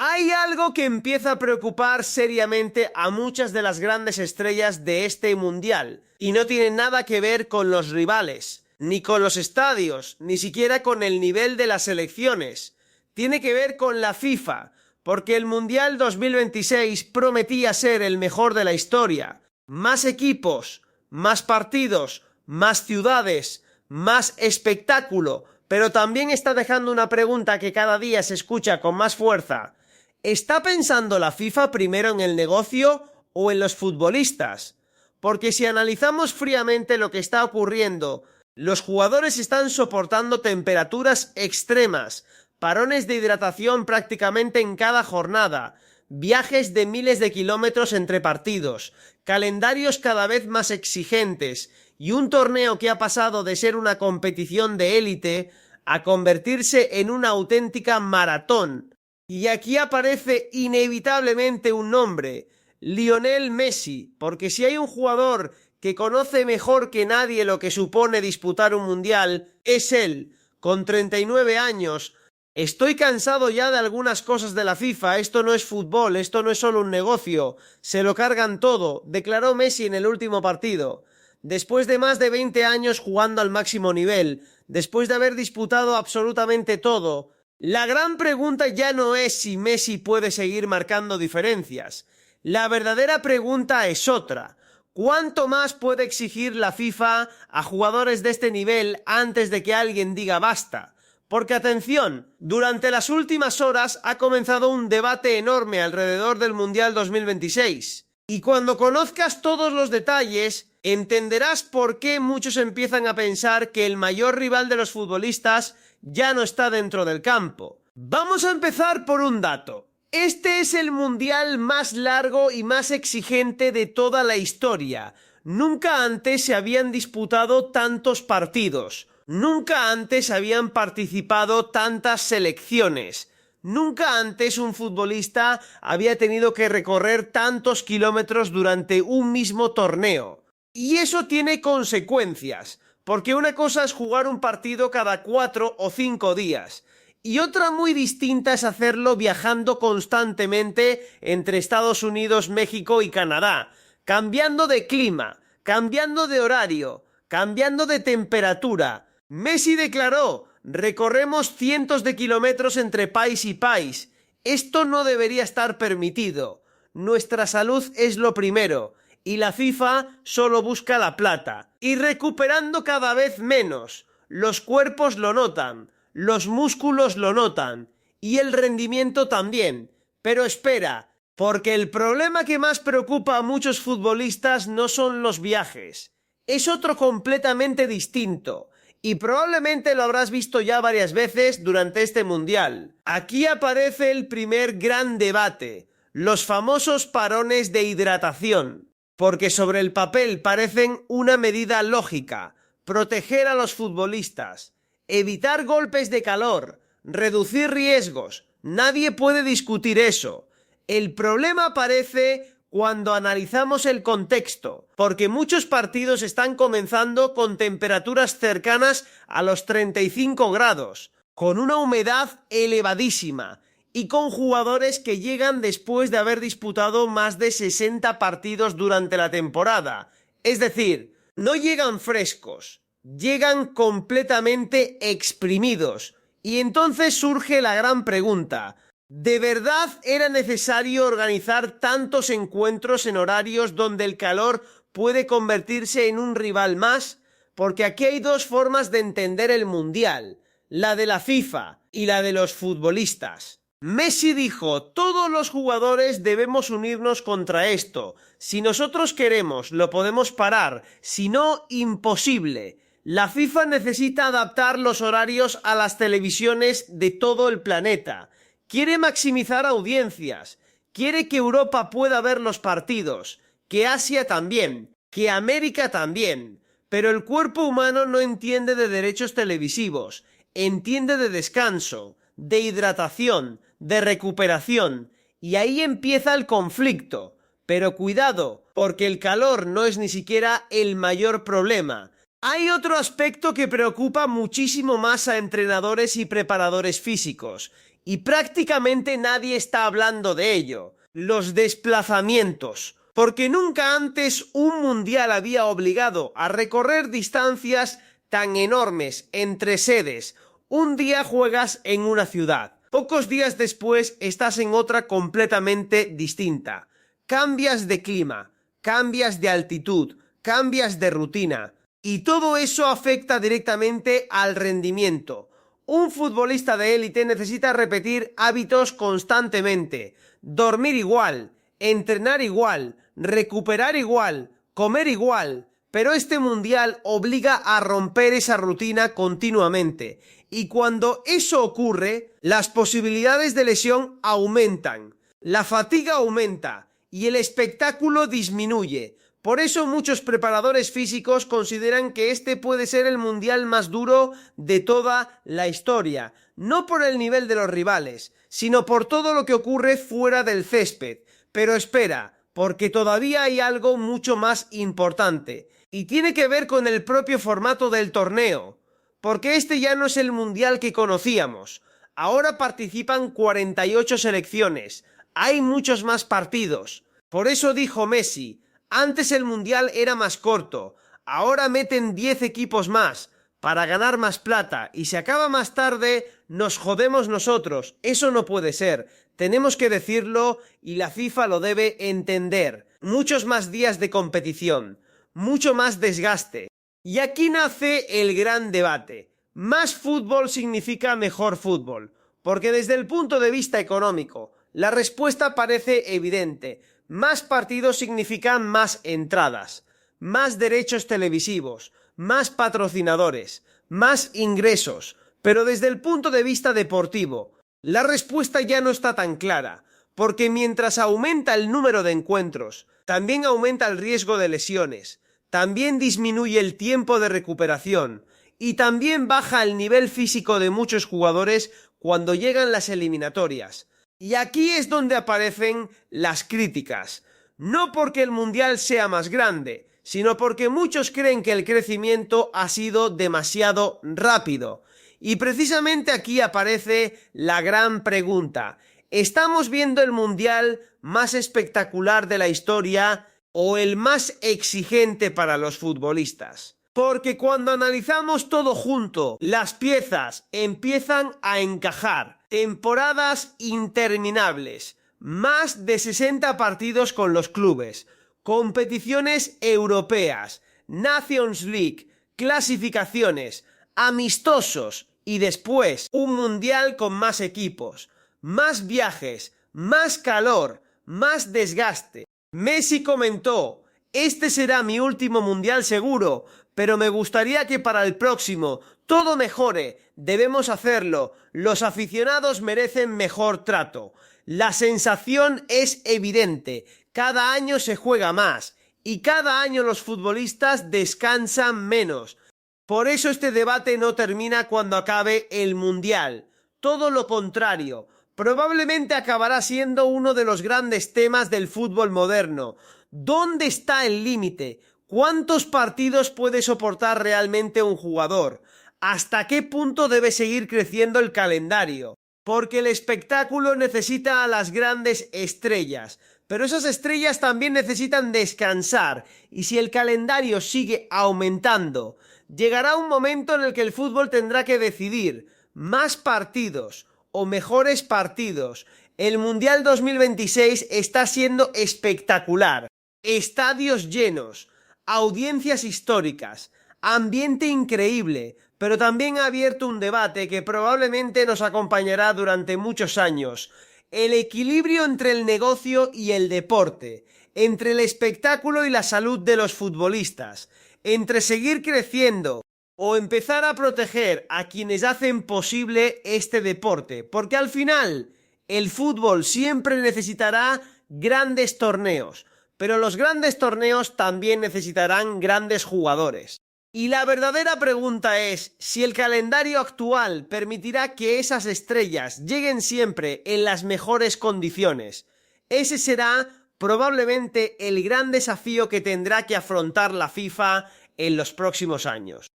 Hay algo que empieza a preocupar seriamente a muchas de las grandes estrellas de este mundial, y no tiene nada que ver con los rivales, ni con los estadios, ni siquiera con el nivel de las selecciones. Tiene que ver con la FIFA, porque el Mundial 2026 prometía ser el mejor de la historia. Más equipos, más partidos, más ciudades, más espectáculo, pero también está dejando una pregunta que cada día se escucha con más fuerza. ¿Está pensando la FIFA primero en el negocio o en los futbolistas? Porque si analizamos fríamente lo que está ocurriendo, los jugadores están soportando temperaturas extremas, parones de hidratación prácticamente en cada jornada, viajes de miles de kilómetros entre partidos, calendarios cada vez más exigentes y un torneo que ha pasado de ser una competición de élite a convertirse en una auténtica maratón. Y aquí aparece inevitablemente un nombre, Lionel Messi, porque si hay un jugador que conoce mejor que nadie lo que supone disputar un mundial, es él, con 39 años. Estoy cansado ya de algunas cosas de la FIFA, esto no es fútbol, esto no es solo un negocio, se lo cargan todo, declaró Messi en el último partido. Después de más de 20 años jugando al máximo nivel, después de haber disputado absolutamente todo, la gran pregunta ya no es si Messi puede seguir marcando diferencias. La verdadera pregunta es otra. ¿Cuánto más puede exigir la FIFA a jugadores de este nivel antes de que alguien diga basta? Porque atención, durante las últimas horas ha comenzado un debate enorme alrededor del Mundial 2026. Y cuando conozcas todos los detalles, entenderás por qué muchos empiezan a pensar que el mayor rival de los futbolistas ya no está dentro del campo. Vamos a empezar por un dato. Este es el mundial más largo y más exigente de toda la historia. Nunca antes se habían disputado tantos partidos. Nunca antes habían participado tantas selecciones. Nunca antes un futbolista había tenido que recorrer tantos kilómetros durante un mismo torneo. Y eso tiene consecuencias, porque una cosa es jugar un partido cada 4 o 5 días, y otra muy distinta es hacerlo viajando constantemente entre Estados Unidos, México y Canadá, cambiando de clima, cambiando de horario, cambiando de temperatura. Messi declaró: recorremos cientos de kilómetros entre país y país. Esto no debería estar permitido. Nuestra salud es lo primero. Y la FIFA solo busca la plata. Y recuperando cada vez menos. Los cuerpos lo notan. Los músculos lo notan. Y el rendimiento también. Pero espera, porque el problema que más preocupa a muchos futbolistas no son los viajes. Es otro completamente distinto. Y probablemente lo habrás visto ya varias veces durante este mundial. Aquí aparece el primer gran debate, los famosos parones de hidratación, porque sobre el papel parecen una medida lógica: proteger a los futbolistas, evitar golpes de calor, reducir riesgos. Nadie puede discutir eso. El problema aparece cuando analizamos el contexto, porque muchos partidos están comenzando con temperaturas cercanas a los 35 grados, con una humedad elevadísima y con jugadores que llegan después de haber disputado más de 60 partidos durante la temporada. Es decir, no llegan frescos, llegan completamente exprimidos. Y entonces surge la gran pregunta: ¿de verdad era necesario organizar tantos encuentros en horarios donde el calor puede convertirse en un rival más? Porque aquí hay dos formas de entender el mundial, la de la FIFA y la de los futbolistas. Messi dijo: todos los jugadores debemos unirnos contra esto. Si nosotros queremos, lo podemos parar, si no, imposible. La FIFA necesita adaptar los horarios a las televisiones de todo el planeta. Quiere maximizar audiencias, quiere que Europa pueda ver los partidos, que Asia también, que América también, pero el cuerpo humano no entiende de derechos televisivos, entiende de descanso, de hidratación, de recuperación, y ahí empieza el conflicto. Pero cuidado, porque el calor no es ni siquiera el mayor problema. Hay otro aspecto que preocupa muchísimo más a entrenadores y preparadores físicos, y prácticamente nadie está hablando de ello: los desplazamientos. Porque nunca antes un mundial había obligado a recorrer distancias tan enormes entre sedes. Un día juegas en una ciudad, pocos días después estás en otra completamente distinta. Cambias de clima, cambias de altitud, cambias de rutina, y todo eso afecta directamente al rendimiento. Un futbolista de élite necesita repetir hábitos constantemente, dormir igual, entrenar igual, recuperar igual, comer igual, pero este mundial obliga a romper esa rutina continuamente, y cuando eso ocurre, las posibilidades de lesión aumentan, la fatiga aumenta y el espectáculo disminuye. Por eso muchos preparadores físicos consideran que este puede ser el mundial más duro de toda la historia, no por el nivel de los rivales, sino por todo lo que ocurre fuera del césped. Pero espera, porque todavía hay algo mucho más importante, y tiene que ver con el propio formato del torneo, porque este ya no es el mundial que conocíamos. Ahora participan 48 selecciones, hay muchos más partidos. Por eso dijo Messi: antes el mundial era más corto, ahora meten 10 equipos más, para ganar más plata, y si acaba más tarde, nos jodemos nosotros. Eso no puede ser. Tenemos que decirlo y la FIFA lo debe entender. Muchos más días de competición, mucho más desgaste. Y aquí nace el gran debate. ¿Más fútbol significa mejor fútbol? Porque desde el punto de vista económico, la respuesta parece evidente. Más partidos significan más entradas, más derechos televisivos, más patrocinadores, más ingresos. Pero desde el punto de vista deportivo, la respuesta ya no está tan clara, porque mientras aumenta el número de encuentros, también aumenta el riesgo de lesiones, también disminuye el tiempo de recuperación y también baja el nivel físico de muchos jugadores cuando llegan las eliminatorias. Y aquí es donde aparecen las críticas, no porque el mundial sea más grande, sino porque muchos creen que el crecimiento ha sido demasiado rápido. Y precisamente aquí aparece la gran pregunta: ¿estamos viendo el mundial más espectacular de la historia o el más exigente para los futbolistas? Porque cuando analizamos todo junto, las piezas empiezan a encajar. Temporadas interminables, más de 60 partidos con los clubes, competiciones europeas, Nations League, clasificaciones, amistosos y después un mundial con más equipos, más viajes, más calor, más desgaste. Messi comentó: este será mi último mundial seguro, pero me gustaría que para el próximo todo mejore. Debemos hacerlo. Los aficionados merecen mejor trato. La sensación es evidente. Cada año se juega más y cada año los futbolistas descansan menos. Por eso este debate no termina cuando acabe el mundial. Todo lo contrario. Probablemente acabará siendo uno de los grandes temas del fútbol moderno. ¿Dónde está el límite? ¿Cuántos partidos puede soportar realmente un jugador? ¿Hasta qué punto debe seguir creciendo el calendario? Porque el espectáculo necesita a las grandes estrellas, pero esas estrellas también necesitan descansar, y si el calendario sigue aumentando, llegará un momento en el que el fútbol tendrá que decidir: más partidos o mejores partidos. El Mundial 2026 está siendo espectacular. Estadios llenos, audiencias históricas, ambiente increíble, pero también ha abierto un debate que probablemente nos acompañará durante muchos años: el equilibrio entre el negocio y el deporte, entre el espectáculo y la salud de los futbolistas, entre seguir creciendo o empezar a proteger a quienes hacen posible este deporte, porque al final el fútbol siempre necesitará grandes torneos, pero los grandes torneos también necesitarán grandes jugadores. Y la verdadera pregunta es si el calendario actual permitirá que esas estrellas lleguen siempre en las mejores condiciones. Ese será probablemente el gran desafío que tendrá que afrontar la FIFA en los próximos años.